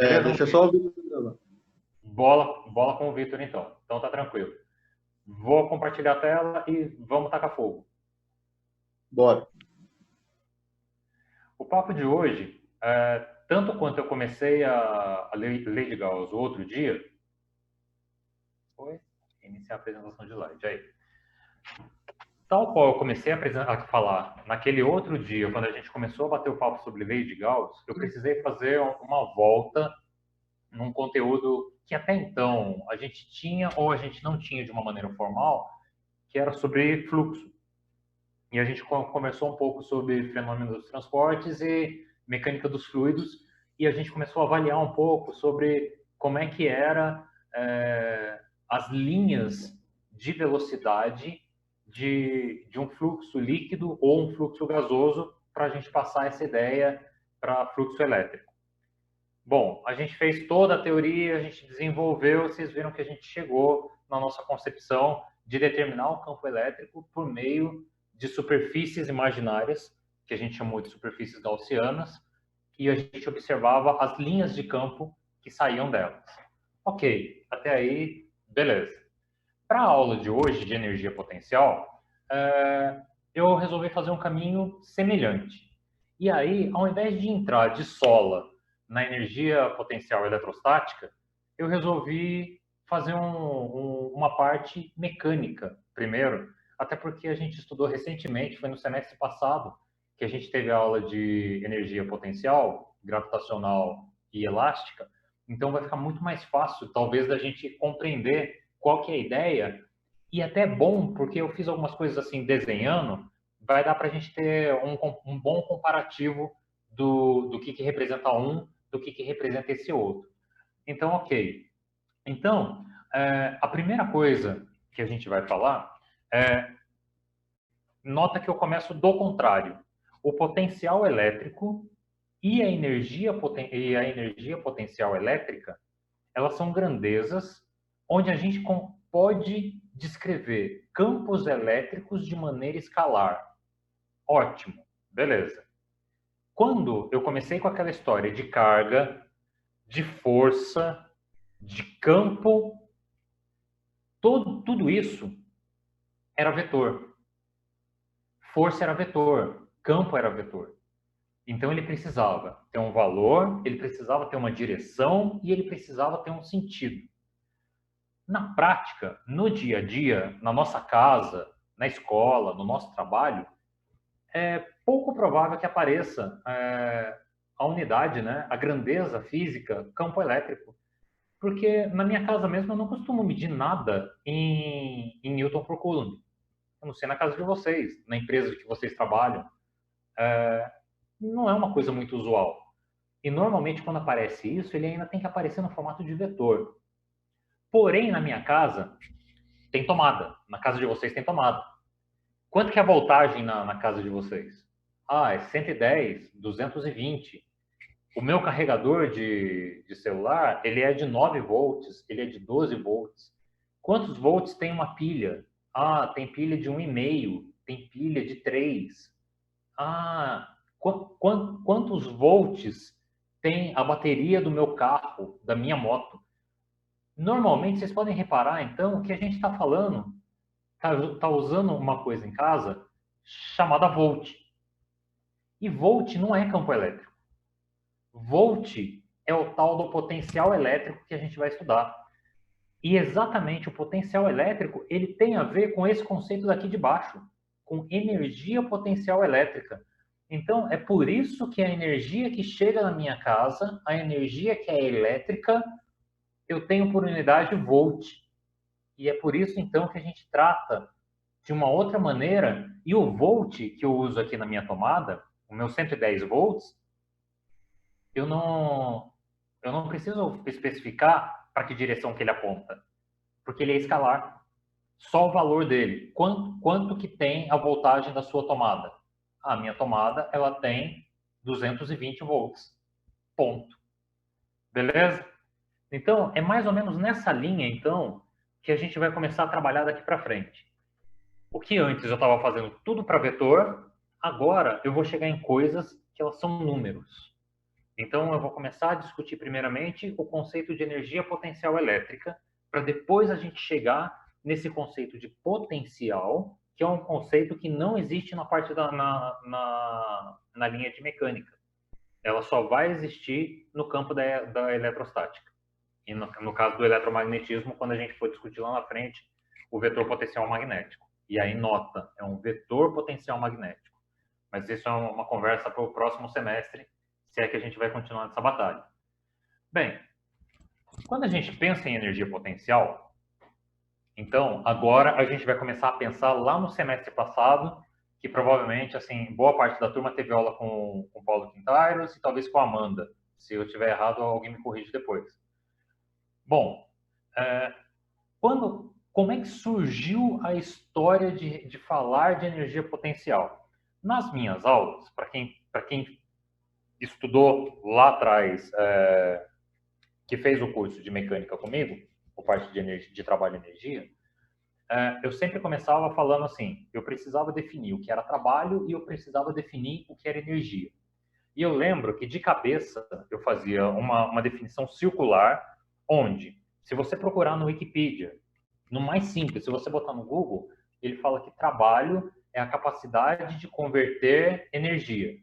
Beleza? Deixa só o Vitor gravar. Bola com o Vitor, então. Então tá tranquilo. Vou compartilhar a tela e vamos tacar fogo. Bora. O papo de hoje, tanto quanto eu comecei a ler de Gauss o outro dia, foi iniciar a apresentação de slide, aí. Tal qual eu comecei a falar naquele outro dia, quando a gente começou a bater o papo sobre lei de Gauss, eu precisei fazer uma volta num conteúdo que até então a gente tinha ou a gente não tinha de uma maneira formal, que era sobre fluxo. E a gente conversou um pouco sobre fenômeno dos transportes e mecânica dos fluidos, e a gente começou a avaliar um pouco sobre como é que era as linhas de velocidade de um fluxo líquido ou um fluxo gasoso, para a gente passar essa ideia para fluxo elétrico. Bom, a gente fez toda a teoria, a gente desenvolveu, vocês viram que a gente chegou na nossa concepção de determinar o campo elétrico por meio de superfícies imaginárias, que a gente chamou de superfícies gaussianas, e a gente observava as linhas de campo que saíam delas. Ok, até aí, beleza. Para a aula de hoje, de energia potencial, eu resolvi fazer um caminho semelhante. E aí, ao invés de entrar de sola na energia potencial eletrostática, eu resolvi fazer uma parte mecânica primeiro, até porque a gente estudou recentemente, foi no semestre passado, que a gente teve a aula de energia potencial, gravitacional e elástica, então vai ficar muito mais fácil, talvez, da gente compreender qual que é a ideia, e até bom, porque eu fiz algumas coisas assim desenhando, vai dar para a gente ter um bom comparativo do que representa um, do que representa esse outro. Então, ok. Então, a primeira coisa que a gente vai falar nota que eu começo do contrário. O potencial elétrico e a energia potencial elétrica, elas são grandezas onde a gente pode descrever campos elétricos de maneira escalar. Ótimo, beleza. Quando eu comecei com aquela história de carga, de força, de campo, tudo isso era vetor. Força era vetor, campo era vetor. Então ele precisava ter um valor, ele precisava ter uma direção e ele precisava ter um sentido. Na prática, no dia a dia, na nossa casa, na escola, no nosso trabalho, é pouco provável que apareça a unidade, né, a grandeza física, campo elétrico. Porque na minha casa mesmo eu não costumo medir nada em Newton por Coulomb. Eu não sei na casa de vocês, na empresa que vocês trabalham. Não é uma coisa muito usual. E normalmente quando aparece isso, ele ainda tem que aparecer no formato de vetor. Porém, na minha casa, tem tomada. Na casa de vocês tem tomada. Quanto que é a voltagem na casa de vocês? É 110, 220. O meu carregador de celular, ele é de 9 volts, ele é de 12 volts. Quantos volts tem uma pilha? Tem pilha de 1,5, tem pilha de 3. Quantos volts tem a bateria do meu carro, da minha moto? Normalmente, vocês podem reparar, então, que a gente está falando, está usando uma coisa em casa chamada volt. E volt não é campo elétrico. Volt é o tal do potencial elétrico que a gente vai estudar. E exatamente o potencial elétrico, ele tem a ver com esse conceito daqui de baixo, com energia potencial elétrica. Então, é por isso que a energia que chega na minha casa, a energia que é elétrica, eu tenho por unidade volt. E é por isso, então, que a gente trata de uma outra maneira. E o volt que eu uso aqui na minha tomada, o meu 110 volts, eu não preciso especificar para que direção que ele aponta, porque ele é escalar. Só o valor dele. Quanto que tem a voltagem da sua tomada? A minha tomada, ela tem 220 volts. Ponto. Beleza? Então, é mais ou menos nessa linha, então, que a gente vai começar a trabalhar daqui para frente. O que antes eu estava fazendo tudo para vetor, agora eu vou chegar em coisas que elas são números. Então, eu vou começar a discutir primeiramente o conceito de energia potencial elétrica, para depois a gente chegar nesse conceito de potencial, que é um conceito que não existe na parte na linha de mecânica. Ela só vai existir no campo da eletrostática. E no caso do eletromagnetismo, quando a gente for discutir lá na frente, o vetor potencial magnético. E aí, nota, é um vetor potencial magnético. Mas isso é uma conversa para o próximo semestre, se é que a gente vai continuar nessa batalha. Bem, quando a gente pensa em energia potencial, então, agora a gente vai começar a pensar lá no semestre passado, que provavelmente, assim, boa parte da turma teve aula com o Paulo Quintairos e talvez com a Amanda. Se eu estiver errado, alguém me corrige depois. Bom, como é que surgiu a história de falar de energia potencial? Nas minhas aulas, para quem estudou lá atrás, que fez o curso de mecânica comigo, por parte de trabalho e energia, eu sempre começava falando assim, eu precisava definir o que era trabalho e eu precisava definir o que era energia. E eu lembro que, de cabeça, eu fazia uma definição circular, onde, se você procurar no Wikipedia, no mais simples, se você botar no Google, ele fala que trabalho é a capacidade de converter energia.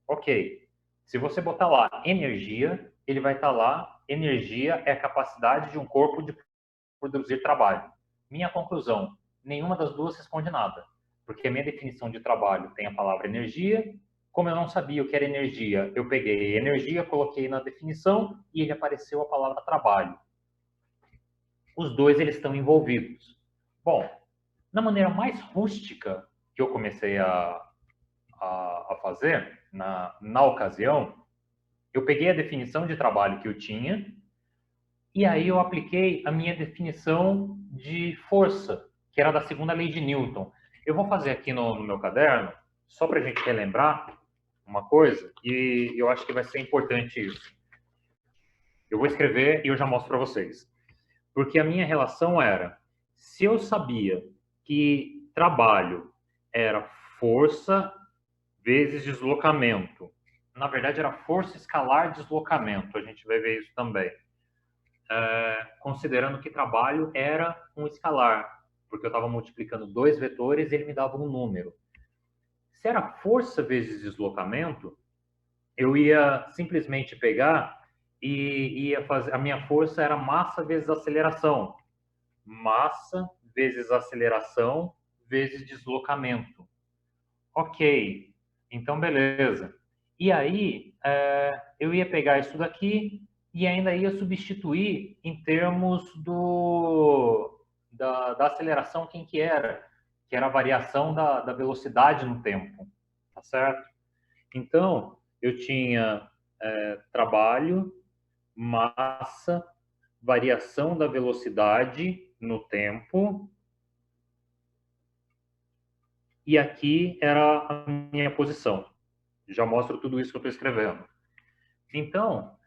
Ok. Se você botar lá energia, ele vai estar lá, energia é a capacidade de um corpo de produzir trabalho. Minha conclusão, nenhuma das duas responde nada, porque a minha definição de trabalho tem a palavra energia. Como eu não sabia o que era energia, eu peguei energia, coloquei na definição e ele apareceu a palavra trabalho. Os dois eles estão envolvidos. Bom, na maneira mais rústica que eu comecei a fazer, na ocasião, eu peguei a definição de trabalho que eu tinha e aí eu apliquei a minha definição de força, que era da segunda lei de Newton. Eu vou fazer aqui no meu caderno, só para a gente relembrar uma coisa, e eu acho que vai ser importante isso. Eu vou escrever e eu já mostro para vocês. Porque a minha relação era, se eu sabia que trabalho era força vezes deslocamento, na verdade era força escalar deslocamento, a gente vai ver isso também. Considerando que trabalho era um escalar, porque eu estava multiplicando dois vetores e ele me dava um número. Se era força vezes deslocamento, eu ia simplesmente pegar e ia fazer. A minha força era massa vezes aceleração. Massa vezes aceleração vezes deslocamento. Ok, então beleza. E aí, eu ia pegar isso daqui e ainda ia substituir em termos da aceleração quem que era a variação da velocidade no tempo, tá certo? Então, eu tinha trabalho, massa, variação da velocidade no tempo, e aqui era a minha posição. Já mostro tudo isso que eu estou escrevendo. Então,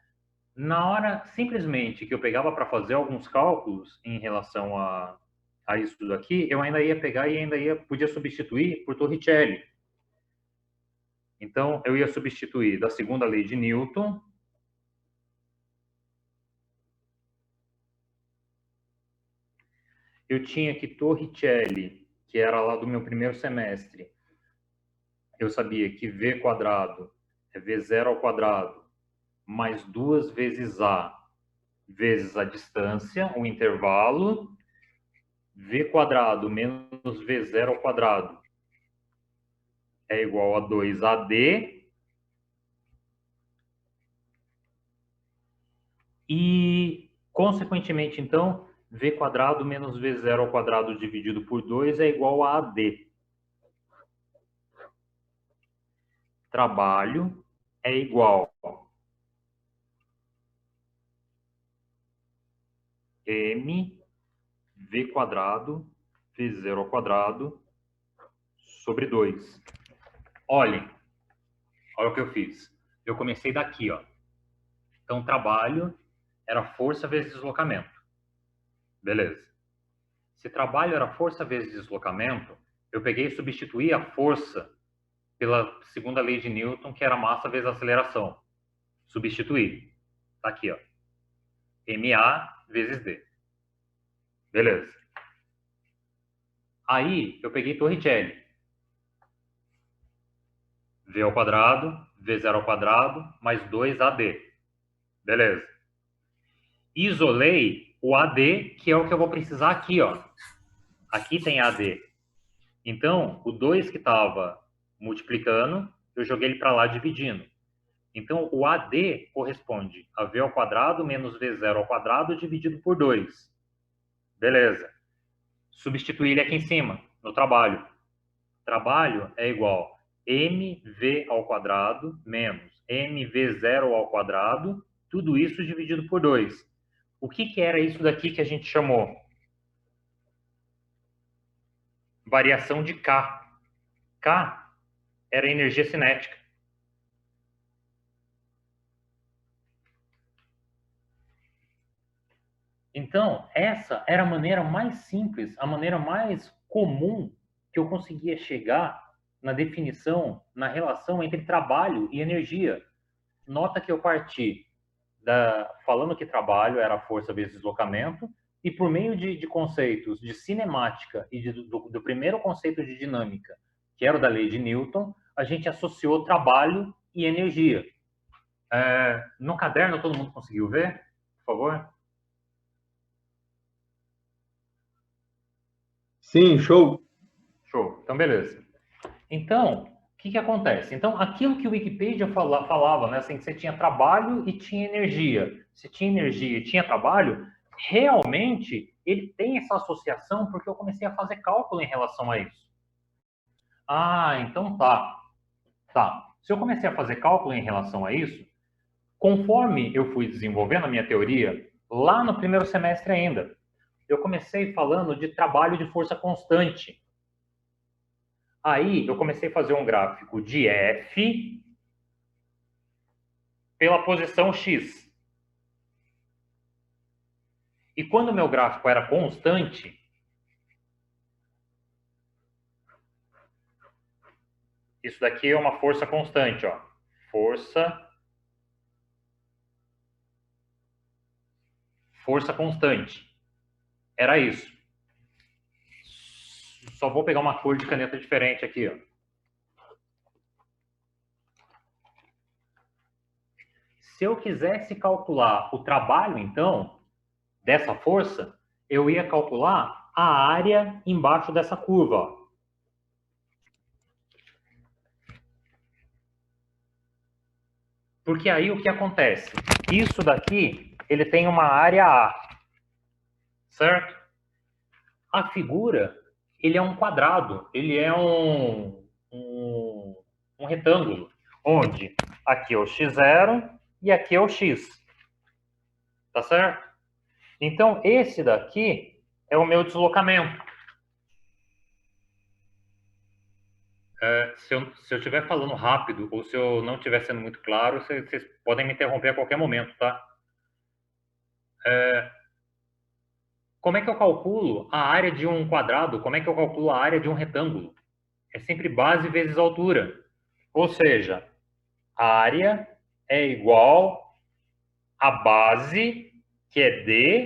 na hora simplesmente que eu pegava para fazer alguns cálculos em relação a isso daqui, eu ainda ia pegar e podia substituir por Torricelli. Então, eu ia substituir da segunda lei de Newton. Eu tinha que Torricelli, que era lá do meu primeiro semestre, eu sabia que V quadrado é V0 ao quadrado mais 2 vezes A vezes a distância, o intervalo, V quadrado menos V0 ao quadrado é igual a 2AD. E, consequentemente, então, V quadrado menos V0 ao quadrado dividido por 2 é igual a AD. Trabalho é igual a M V quadrado V0 ao quadrado sobre 2. Olhem, olha o que eu fiz. Eu comecei daqui, ó. Então, trabalho era força vezes deslocamento. Beleza. Se trabalho era força vezes deslocamento, eu peguei e substituí a força pela segunda lei de Newton, que era massa vezes aceleração. Substituir. Tá aqui, ó. MA vezes D. Beleza. Aí, eu peguei Torricelli. V ao quadrado, V0 ao quadrado, mais 2AD. Beleza. Isolei o AD, que é o que eu vou precisar aqui, ó. Aqui tem AD. Então, o 2 que estava multiplicando, eu joguei ele para lá dividindo. Então, o AD corresponde a V ao quadrado menos V0 ao quadrado dividido por 2. Beleza. Substituir ele aqui em cima, no trabalho. Trabalho é igual a mv ao quadrado menos mv0 ao quadrado, tudo isso dividido por 2. O que era isso daqui que a gente chamou? Variação de K. K era energia cinética. Então, essa era a maneira mais simples, a maneira mais comum que eu conseguia chegar na definição, na relação entre trabalho e energia. Nota que eu parti falando que trabalho era força vezes deslocamento, e por meio de conceitos de cinemática e do primeiro conceito de dinâmica, que era o da lei de Newton, a gente associou trabalho e energia. No caderno, todo mundo conseguiu ver? Por favor. Sim, show. Show. Então, beleza. Então, o que acontece? Então, aquilo que o Wikipedia falava, né, assim, que você tinha trabalho e tinha energia. Se tinha energia e tinha trabalho, realmente ele tem essa associação porque eu comecei a fazer cálculo em relação a isso. Ah, então tá. Tá. Se eu comecei a fazer cálculo em relação a isso, conforme eu fui desenvolvendo a minha teoria, lá no primeiro semestre ainda, eu comecei falando de trabalho de força constante. Aí eu comecei a fazer um gráfico de F pela posição X. E quando o meu gráfico era constante, isso daqui é uma força constante, ó. Força constante. Era isso. Só vou pegar uma cor de caneta diferente aqui, ó. Se eu quisesse calcular o trabalho, então, dessa força, eu ia calcular a área embaixo dessa curva, ó. Porque aí o que acontece? Isso daqui, ele tem uma área A, certo? A figura, ele é um quadrado, ele é um retângulo, onde aqui é o x0 e aqui é o x. Tá certo? Então, esse daqui é o meu deslocamento. Se eu estiver falando rápido ou se eu não estiver sendo muito claro, vocês podem me interromper a qualquer momento, tá? Como é que eu calculo a área de um quadrado? Como é que eu calculo a área de um retângulo? É sempre base vezes altura. Ou seja, a área é igual a base, que é D,